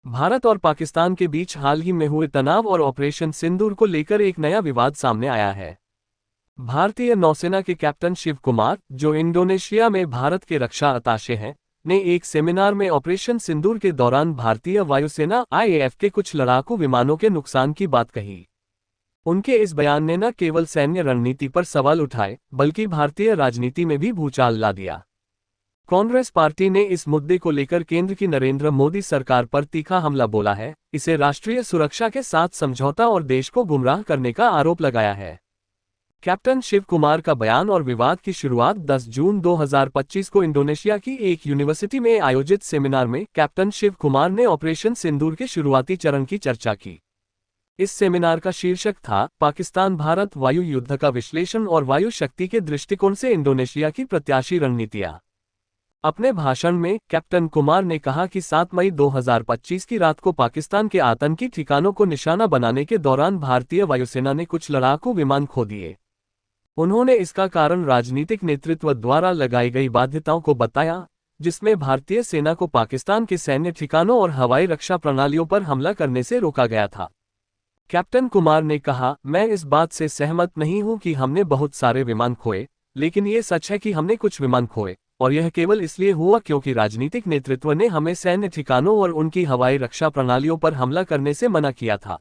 भारत और पाकिस्तान के बीच हाल ही में हुए तनाव और ऑपरेशन सिंदूर को लेकर एक नया विवाद सामने आया है। भारतीय नौसेना के कैप्टन शिव कुमार, जो इंडोनेशिया में भारत के रक्षा अताशे हैं, ने एक सेमिनार में ऑपरेशन सिंदूर के दौरान भारतीय वायुसेना (आईएएफ) के कुछ लड़ाकू विमानों के नुकसान की बात कही। उनके इस बयान ने न केवल सैन्य रणनीति पर सवाल उठाए, बल्कि भारतीय राजनीति में भी भूचाल ला दिया। कांग्रेस पार्टी ने इस मुद्दे को लेकर केंद्र की नरेंद्र मोदी सरकार पर तीखा हमला बोला है, इसे राष्ट्रीय सुरक्षा के साथ समझौता और देश को गुमराह करने का आरोप लगाया है। कैप्टन शिव कुमार का बयान और विवाद की शुरुआत 10 जून 2025 को इंडोनेशिया की एक यूनिवर्सिटी में आयोजित सेमिनार में कैप्टन शिव कुमार ने ऑपरेशन सिंदूर के शुरुआती चरण की चर्चा की। इस सेमिनार का शीर्षक था पाकिस्तान भारत वायु युद्ध का विश्लेषण और वायु शक्ति के दृष्टिकोण से इंडोनेशिया की प्रत्याशी रणनीतियां। अपने भाषण में कैप्टन कुमार ने कहा कि 7 मई 2025 की रात को पाकिस्तान के आतंकी ठिकानों को निशाना बनाने के दौरान भारतीय वायुसेना ने कुछ लड़ाकू विमान खो दिए। उन्होंने इसका कारण राजनीतिक नेतृत्व द्वारा लगाई गई बाध्यताओं को बताया, जिसमें भारतीय सेना को पाकिस्तान के सैन्य ठिकानों और हवाई रक्षा प्रणालियों पर हमला करने से रोका गया था। कैप्टन कुमार ने कहा, मैं इस बात से सहमत नहीं हूं कि हमने बहुत सारे विमान खोए, लेकिन ये सच है कि हमने कुछ विमान खोए, और यह केवल इसलिए हुआ क्योंकि राजनीतिक नेतृत्व ने हमें सैन्य ठिकानों और उनकी हवाई रक्षा प्रणालियों पर हमला करने से मना किया था।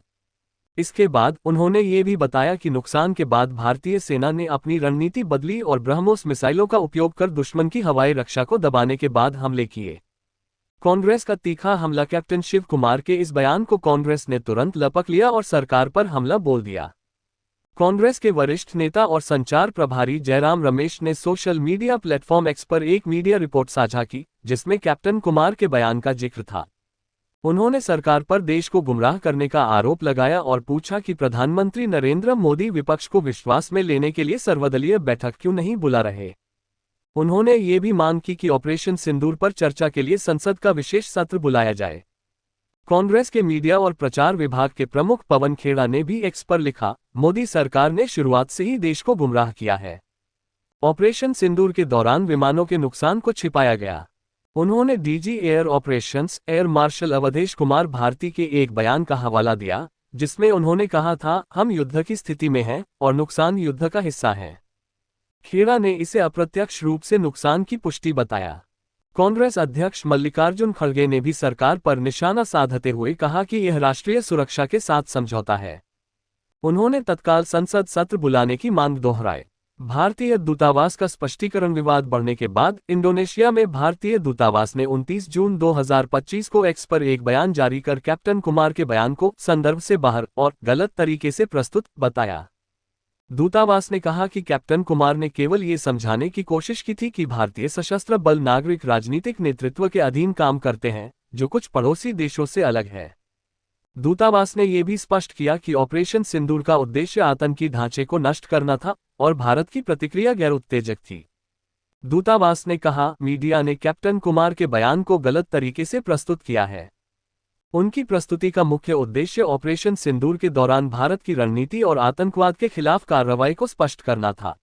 इसके बाद उन्होंने ये भी बताया कि नुकसान के बाद भारतीय सेना ने अपनी रणनीति बदली और ब्रह्मोस मिसाइलों का उपयोग कर दुश्मन की हवाई रक्षा को दबाने के बाद हमले किए। कांग्रेस का तीखा हमला। कैप्टन शिव कुमार के इस बयान को कांग्रेस ने तुरंत लपक लिया और सरकार पर हमला बोल दिया। कांग्रेस के वरिष्ठ नेता और संचार प्रभारी जयराम रमेश ने सोशल मीडिया प्लेटफॉर्म एक्स पर एक मीडिया रिपोर्ट साझा की, जिसमें कैप्टन कुमार के बयान का जिक्र था। उन्होंने सरकार पर देश को गुमराह करने का आरोप लगाया और पूछा कि प्रधानमंत्री नरेंद्र मोदी विपक्ष को विश्वास में लेने के लिए सर्वदलीय बैठक क्यों नहीं बुला रहे। उन्होंने ये भी मांग की कि ऑपरेशन सिंदूर पर चर्चा के लिए संसद का विशेष सत्र बुलाया जाए। कांग्रेस के मीडिया और प्रचार विभाग के प्रमुख पवन खेड़ा ने भी एक्स पर लिखा, मोदी सरकार ने शुरुआत से ही देश को गुमराह किया है। ऑपरेशन सिंदूर के दौरान विमानों के नुकसान को छिपाया गया। उन्होंने DG air operations air marshal Avadhesh Kumar Bharti के एक बयान का हवाला दिया, जिसमें उन्होंने कहा था, हम युद्ध की स्थिति में हैं और नुकसान युद्ध का हिस्सा है। खेड़ा ने इसे अप्रत्यक्ष रूप से नुकसान की पुष्टि बताया। कांग्रेस अध्यक्ष मल्लिकार्जुन खड़गे ने भी सरकार पर निशाना साधते हुए कहा कि यह राष्ट्रीय सुरक्षा के साथ समझौता है। उन्होंने तत्काल संसद सत्र बुलाने की मांग दोहराई। भारतीय दूतावास का स्पष्टीकरण। विवाद बढ़ने के बाद इंडोनेशिया में भारतीय दूतावास ने 29 जून 2025 को एक्स पर एक बयान जारी कर कैप्टन कुमार के बयान को संदर्भ से बाहर और गलत तरीके से प्रस्तुत बताया। दूतावास ने कहा कि कैप्टन कुमार ने केवल ये समझाने की कोशिश की थी कि भारतीय सशस्त्र बल नागरिक राजनीतिक नेतृत्व के अधीन काम करते हैं, जो कुछ पड़ोसी देशों से अलग है। दूतावास ने यह भी स्पष्ट किया कि ऑपरेशन सिंदूर का उद्देश्य आतंकी ढांचे को नष्ट करना था और भारत की प्रतिक्रिया गैर उत्तेजक थी। दूतावास ने कहा, मीडिया ने कैप्टन कुमार के बयान को गलत तरीके से प्रस्तुत किया है। उनकी प्रस्तुति का मुख्य उद्देश्य ऑपरेशन सिंदूर के दौरान भारत की रणनीति और आतंकवाद के खिलाफ कार्रवाई को स्पष्ट करना था।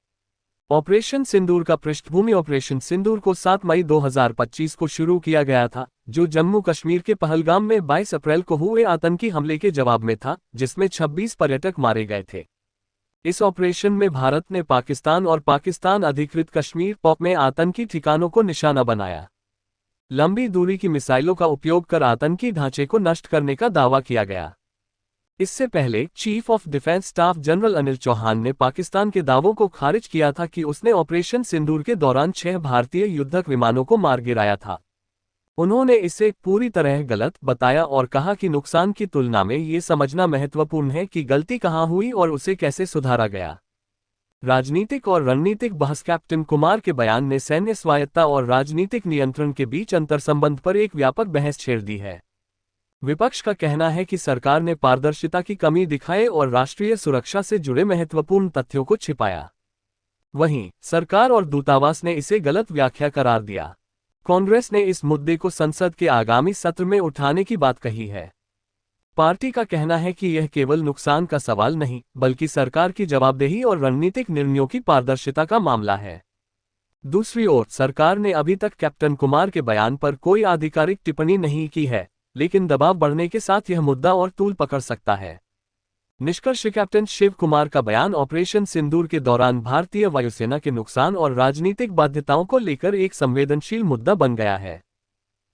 ऑपरेशन सिंदूर का पृष्ठभूमि। ऑपरेशन सिंदूर को 7 मई 2025 को शुरू किया गया था, जो जम्मू कश्मीर के पहलगाम में 22 अप्रैल को हुए आतंकी हमले के जवाब में था, जिसमें 26 पर्यटक मारे गए थे। इस ऑपरेशन में भारत ने पाकिस्तान और पाकिस्तान अधिकृत कश्मीर पॉक में आतंकी ठिकानों को निशाना बनाया। लंबी दूरी की मिसाइलों का उपयोग कर आतंकी ढांचे को नष्ट करने का दावा किया गया। इससे पहले chief of defence staff general Anil Chauhan ने पाकिस्तान के दावों को खारिज किया था कि उसने ऑपरेशन सिंदूर के दौरान 6 भारतीय युद्धक विमानों को मार गिराया था। उन्होंने इसे पूरी तरह गलत बताया और कहा कि नुकसान की तुलना में ये समझना महत्वपूर्ण है कि गलती कहाँ हुई और उसे कैसे सुधारा गया। राजनीतिक और रणनीतिक बहस। कैप्टन कुमार के बयान ने सैन्य स्वायत्ता और राजनीतिक नियंत्रण के बीच अंतर्संबंध पर एक व्यापक बहस छेड़ दी है। विपक्ष का कहना है कि सरकार ने पारदर्शिता की कमी दिखाई और राष्ट्रीय सुरक्षा से जुड़े महत्वपूर्ण तथ्यों को छिपाया। वहीं सरकार और दूतावास ने इसे गलत व्याख्या करार दिया। कांग्रेस ने इस मुद्दे को संसद के आगामी सत्र में उठाने की बात कही है। पार्टी का कहना है कि यह केवल नुकसान का सवाल नहीं, बल्कि सरकार की जवाबदेही और रणनीतिक निर्णयों की पारदर्शिता का मामला है। दूसरी ओर सरकार ने अभी तक कैप्टन कुमार के बयान पर कोई आधिकारिक टिप्पणी नहीं की है, लेकिन दबाव बढ़ने के साथ यह मुद्दा और तूल पकड़ सकता है। निष्कर्ष कैप्टन शिव कुमार का बयान ऑपरेशन सिंदूर के दौरान भारतीय वायुसेना के नुकसान और राजनीतिक बाध्यताओं को लेकर एक संवेदनशील मुद्दा बन गया है।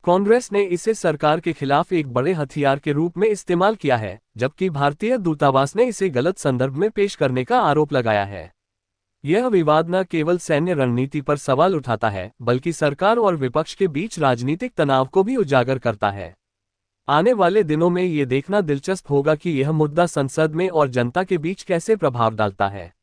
कांग्रेस ने इसे सरकार के खिलाफ एक बड़े हथियार के रूप में इस्तेमाल किया है, जबकि भारतीय दूतावास ने इसे गलत संदर्भ में पेश करने का आरोप लगाया है। यह विवाद न केवल सैन्य रणनीति पर सवाल उठाता है, बल्कि सरकार और विपक्ष के बीच राजनीतिक तनाव को भी उजागर करता है। आने वाले दिनों में ये देखना दिलचस्प होगा कि यह मुद्दा संसद में और जनता के बीच कैसे प्रभाव डालता है।